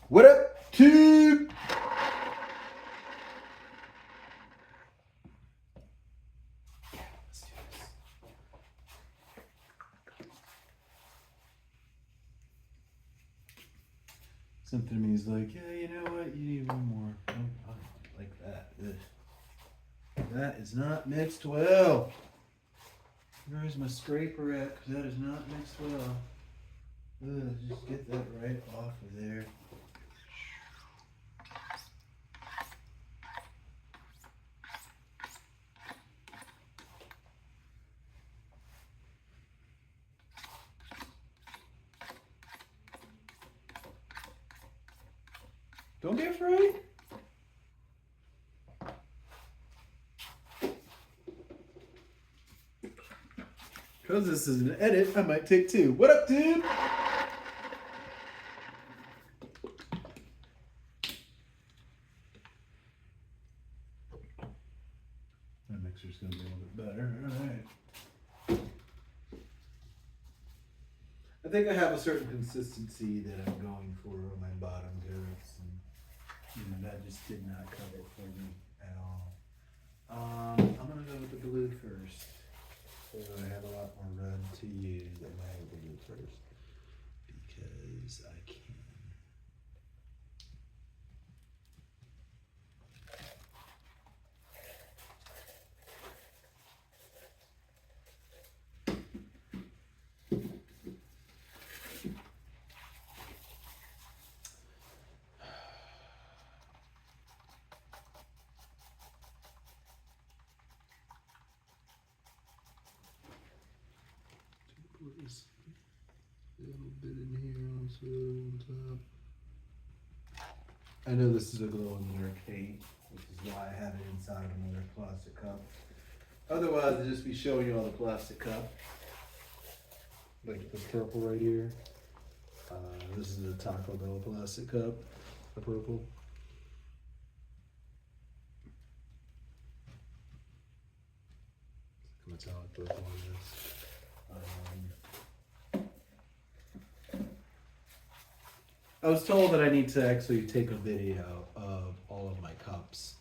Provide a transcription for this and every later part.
What up, tube? Let's do this. Something to me is like, yeah, you know what? You need one more. Oh, I like that. Ugh. That is not mixed well. Where's my scraper at? Because that is not mixed well. Ugh, just get that right off of there. Don't be afraid. Because this is an edit, I might take two. What up, dude? That mixer's gonna be a little bit better. All right. I think I have a certain consistency that I'm going for on my bottom coats, and you know that just did not cut it for me at all. I'm gonna go with the blue first. So I have a lot more red to use. I'm gonna go with the blue first because I can. A little bit in here also on top. I know this is a glow in the dark paint, which is why I have it inside another plastic cup. Otherwise, I'd just be showing you all the plastic cup. Like this purple right here. This is a Taco Bell plastic cup, the purple. Metallic purple on this. I was told that I need to actually take a video of all of my cups.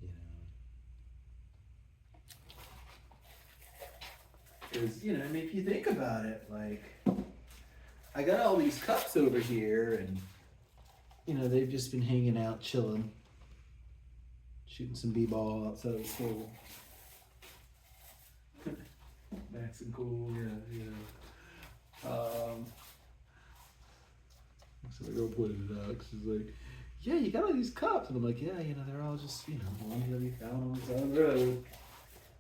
You know. Because, you know, I mean, if you think about it, like, I got all these cups over here, and, you know, they've just been hanging out, chilling, shooting some b-ball outside of the pool. Max and cool, yeah. So my girl pointed it out, 'cause she's like, yeah, you got all these cups. And I'm like, yeah, you know, they're all just, you know, ones that we found on the side of the road.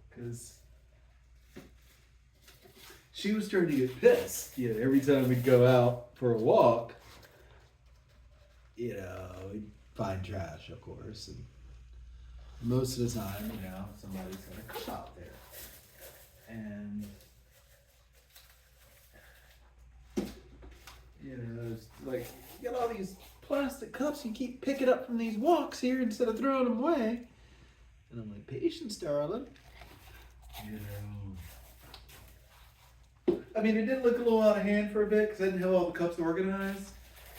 Because she was starting to get pissed, you know, every time we'd go out for a walk, you know, we'd find trash, of course. And most of the time, you know, somebody's got a cup out there. And, you know, it's like, you got all these plastic cups you keep picking up from these walks here instead of throwing them away. And I'm like, patience, darling. You know. I mean, it did look a little out of hand for a bit because I didn't have all the cups organized.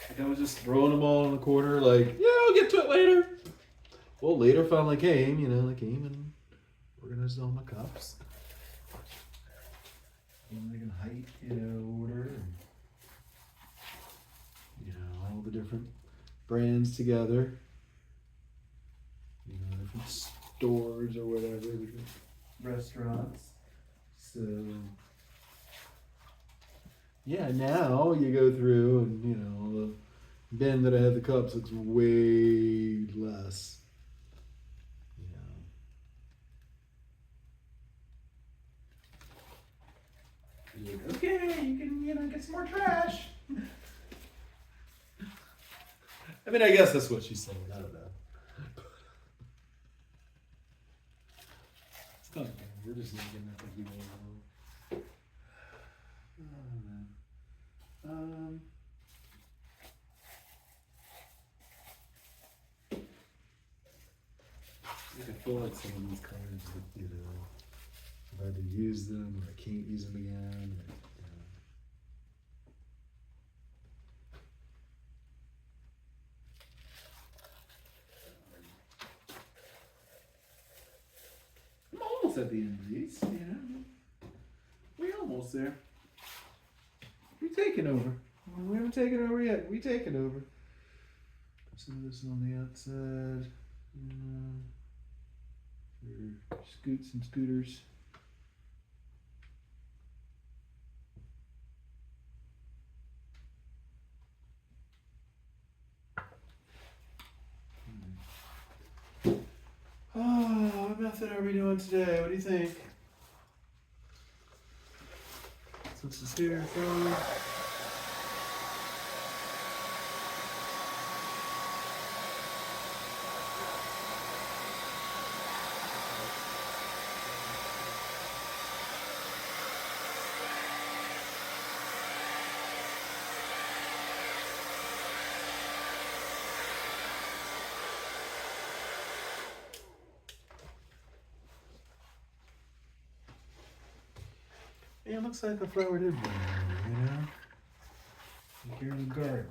Like, I was just throwing them all in the corner, like, yeah, I'll get to it later. Well, later finally came, you know, they came and organized all my cups. In like in height, you know, order. And, you know, all the different brands together. You know, different stores or whatever, different restaurants. So, yeah, now you go through and, you know, the bin that I had the cups looks way less. You know. You're like, okay, you can, you know, get some more trash. I mean, I guess that's what she's saying. I don't know. It's not bad. We're just making that like you know. Oh, man. I feel like some of these colors, you know, I've had to use them, or I can't use them again. Or, at the end of these, you know. We almost there. We taking over. We haven't taken over yet. We taking over. Some of this on the outside. For scoots and scooters. Oh, what method are we doing today? What do you think? Switch the scooter from. Yeah, it looks like a flower did bloom, you know? Like you're in the garden.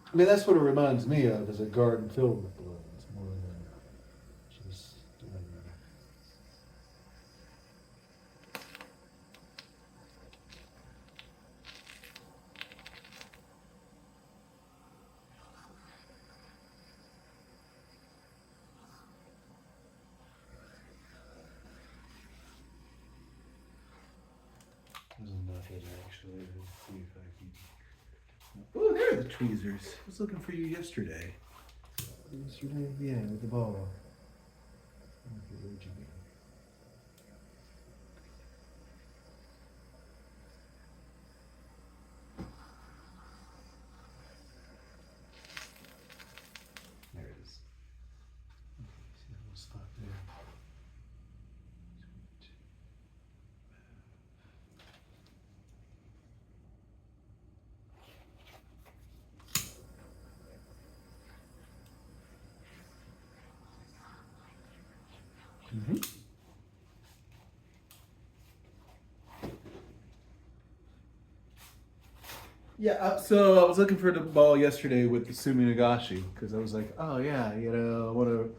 I mean, that's what it reminds me of, is a garden filled with balloons, more than just, There's enough of it, actually. Let's see if I can. Oh, there are the tweezers. I was looking for you yesterday. Yesterday? Yeah, with the ball. Okay, where'd you go? There it is. Okay, see that little spot there? Mm-hmm. Yeah, so I was looking for the ball yesterday with the Sumi Nagashi because I was like, oh yeah, you know, I want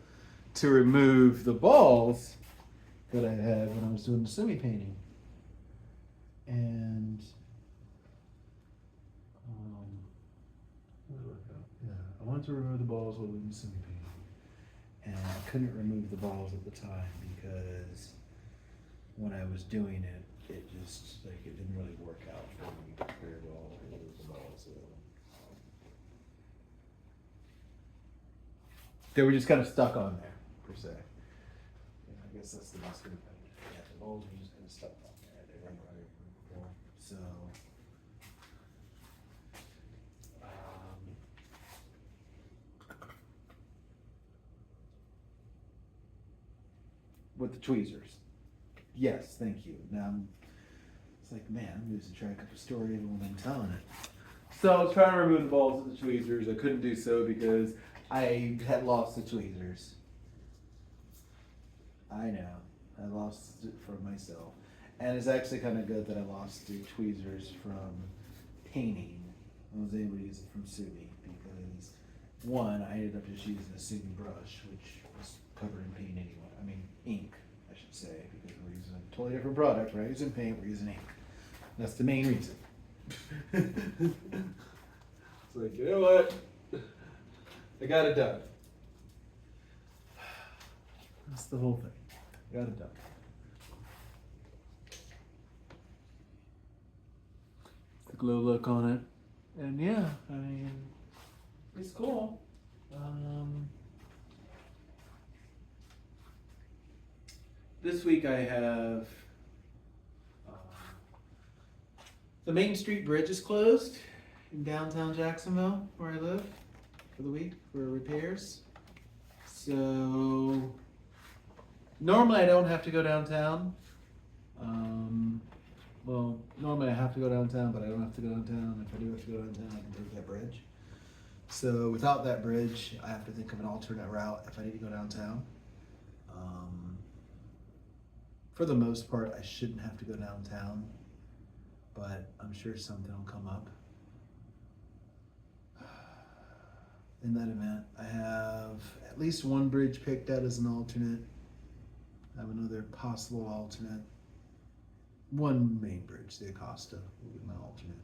to remove the balls that I had when I was doing the Sumi painting, and where do I go? Yeah, I wanted to remove the balls while doing the Sumi painting, and I couldn't remove the balls at the time because when I was doing it, it just like it didn't really work out for me very well to remove the balls. They were just kind of stuck on there, per se. Yeah, I guess that's the best way to put it. Yeah, the balls were just kind of stuck on there. They weren't right before. So, with the tweezers. Yes, thank you. Now, it's like, man, I'm losing track of the story even when I'm telling it. So I was trying to remove the balls of the tweezers. I couldn't do so because I had lost the tweezers. I know. I lost it from myself. And it's actually kind of good that I lost the tweezers from painting. I was able to use it from Sumi because, one, I ended up just using a Sumi brush, which was covered in paint anyway. I mean, ink, I should say, because we're using a totally different product. We're not using paint, we're using ink. That's the main reason. It's like, you know what? I got it done. That's the whole thing. Got it done. The glow look on it. And yeah, I mean, it's cool. This week I have the Main Street Bridge is closed in downtown Jacksonville, where I live, for the week for repairs. So normally I don't have to go downtown, well, normally I have to go downtown, but I don't have to go downtown. If I do have to go downtown, I can take that bridge. So without that bridge, I have to think of an alternate route if I need to go downtown. Um, for the most part, I shouldn't have to go downtown, but I'm sure something will come up. In that event, I have at least one bridge picked out as an alternate. I have another possible alternate. One main bridge, the Acosta, will be my alternate.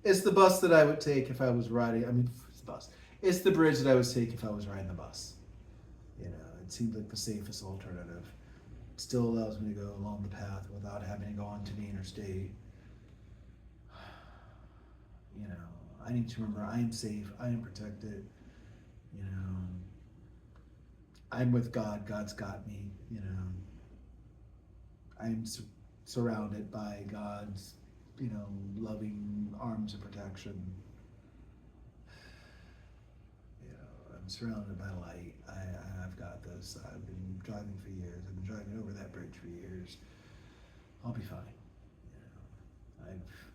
It's the bus that I would take if I was riding. I mean, it's the bus. It's the bridge that I would take if I was riding the bus. You know, it seems like the safest alternative. It still allows me to go along the path without having to go onto the interstate. You know, I need to remember I am safe. I am protected. You know, I'm with God. God's got me. You know, I'm surrounded by God's, you know, loving arms of protection. You know, I'm surrounded by light. I've got this. I've been driving for years. I've been driving over that bridge for years. I'll be fine. You know, I've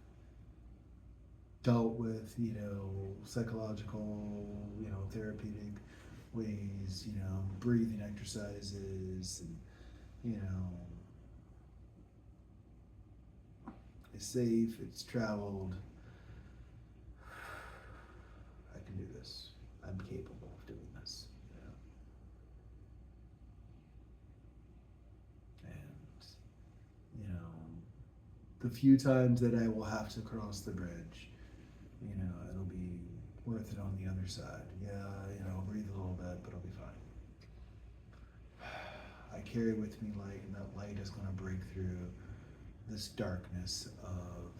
dealt with, you know, psychological, you know, therapeutic ways, you know, breathing exercises, and, you know, it's safe, it's traveled. I can do this. I'm capable of doing this. You know? And, you know, the few times that I will have to cross the bridge, you know, it'll be worth it on the other side. Yeah, you know, breathe a little bit, but I'll be fine. I carry with me light, and that light is going to break through this darkness of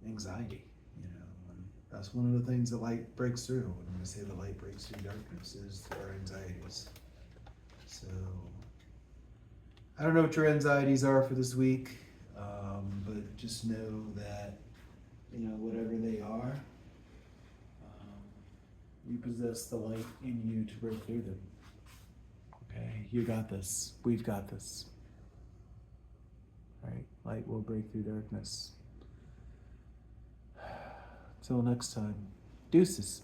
anxiety, you know, and that's one of the things that light breaks through. When I say the light breaks through darkness, is our anxieties. So I don't know what your anxieties are for this week, but just know that, you know, whatever they are, you possess the light in you to break through them. Okay, you got this. We've got this. Right? Light will break through darkness. Till next time, deuces.